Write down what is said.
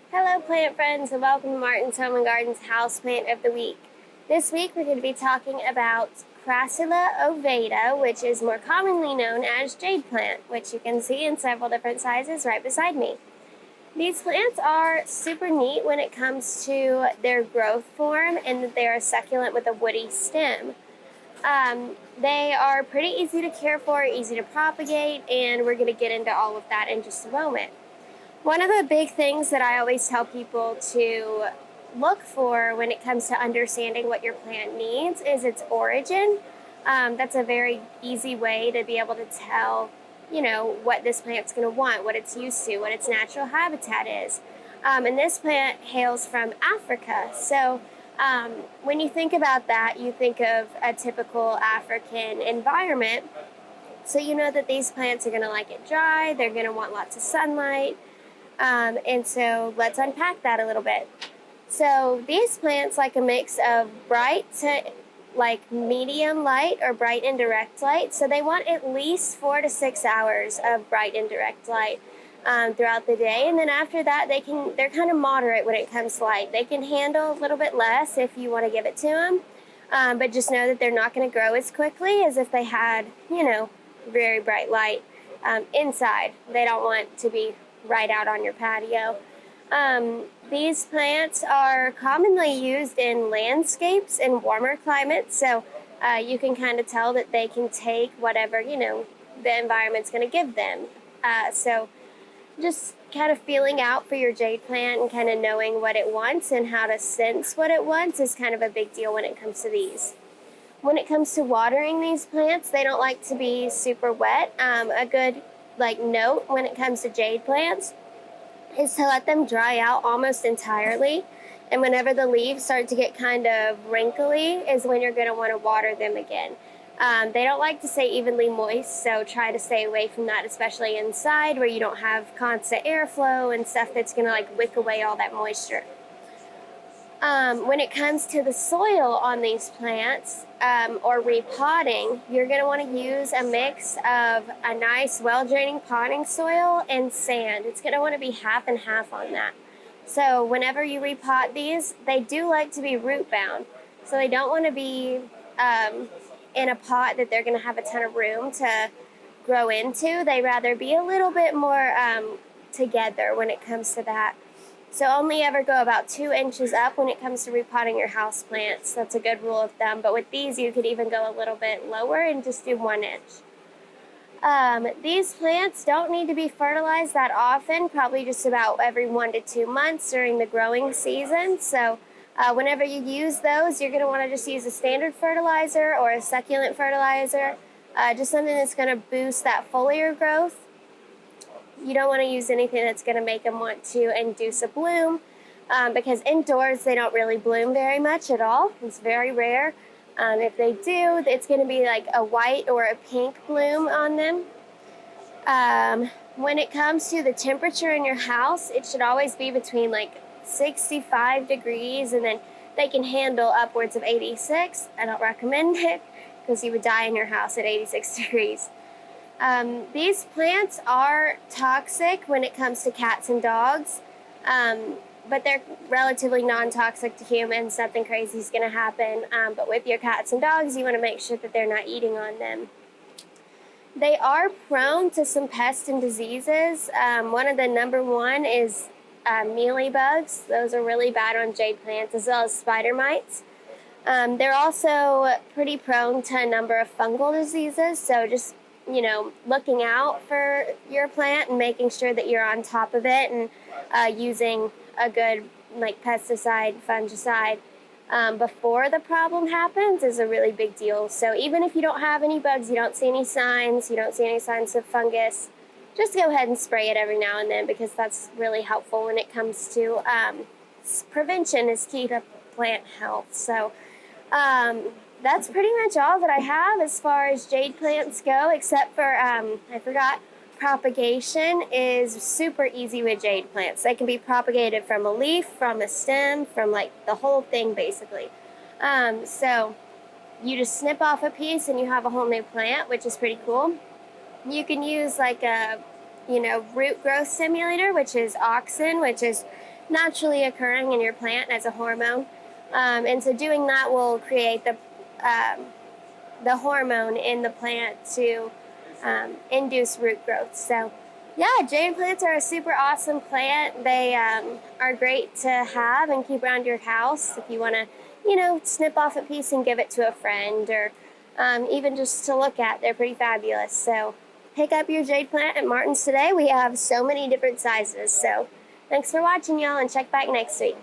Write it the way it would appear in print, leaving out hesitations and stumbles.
Hello plant friends and welcome to Martin's Home and Garden's Houseplant of the Week. This week we're going to be talking about Crassula ovata, which is more commonly known as jade plant, which you can see in several different sizes right beside me. These plants are super neat when it comes to their growth form and that they are succulent with a woody stem. They are pretty easy to care for, easy to propagate, and we're going to get into all of that in just a moment. One of the big things that I always tell people to look for when it comes to understanding what your plant needs is its origin. That's a very easy way to be able to tell, what this plant's going to want, what it's used to, what its natural habitat is. And this plant hails from Africa. So when you think about that, you think of a typical African environment. So you know that these plants are going to like it dry, they're going to want lots of sunlight. And so let's unpack that a little bit. So these plants like a mix of bright to like medium light or bright and direct light. So they want at least 4 to 6 hours of bright and direct light throughout the day. And then after that, they're kind of moderate when it comes to light. They can handle a little bit less if you want to give it to them. But just know that they're not going to grow as quickly as if they had, very bright light inside. They don't want to be right out on your patio. These plants are commonly used in landscapes in warmer climates, so you can kind of tell that they can take whatever, the environment's going to give them. So just kind of feeling out for your jade plant and kind of knowing what it wants and how to sense what it wants is kind of a big deal when it comes to these. When it comes to watering these plants, they don't like to be super wet. A good note when it comes to jade plants is to let them dry out almost entirely, and whenever the leaves start to get kind of wrinkly is when you're going to want to water them again. They don't like to stay evenly moist, so try to stay away from that, especially inside where you don't have constant airflow and stuff that's going to wick away all that moisture. When it comes to the soil on these plants or repotting, you're going to want to use a mix of a nice well-draining potting soil and sand. It's going to want to be half and half on that. So whenever you repot these, they do like to be root bound. So they don't want to be in a pot that they're going to have a ton of room to grow into. They rather be a little bit more together when it comes to that. So only ever go about 2 inches up when it comes to repotting your house plants. That's a good rule of thumb. But with these, you could even go a little bit lower and just do 1 inch. These plants don't need to be fertilized that often, probably just about every 1 to 2 months during the growing season. So whenever you use those, you're going to want to just use a standard fertilizer or a succulent fertilizer, just something that's going to boost that foliar growth. You don't want to use anything that's going to make them want to induce a bloom because indoors they don't really bloom very much at all. It's very rare. If they do, it's going to be like a white or a pink bloom on them. When it comes to the temperature in your house, it should always be between 65 degrees, and then they can handle upwards of 86. I don't recommend it because you would die in your house at 86 degrees. These plants are toxic when it comes to cats and dogs, but they're relatively non-toxic to humans. Nothing crazy is going to happen, but with your cats and dogs, you want to make sure that they're not eating on them. They are prone to some pests and diseases. One of the number one is mealybugs. Those are really bad on jade plants, as well as spider mites. They're also pretty prone to a number of fungal diseases, so just looking out for your plant and making sure that you're on top of it and using a good pesticide, fungicide before the problem happens is a really big deal. So even if you don't have any bugs, you don't see any signs of fungus, just go ahead and spray it every now and then because that's really helpful when it comes to prevention is key to plant health. So that's pretty much all that I have as far as jade plants go, except for, I forgot, propagation is super easy with jade plants. They can be propagated from a leaf, from a stem, from the whole thing basically. So you just snip off a piece and you have a whole new plant, which is pretty cool. You can use a root growth stimulator, which is auxin, which is naturally occurring in your plant as a hormone. And so doing that will create the hormone in the plant to induce root growth. So yeah, jade plants are a super awesome plant. They are great to have and keep around your house if you want to, snip off a piece and give it to a friend, or even just to look at. They're pretty fabulous. So pick up your jade plant at Martin's today. We have so many different sizes. So thanks for watching, y'all, and check back next week.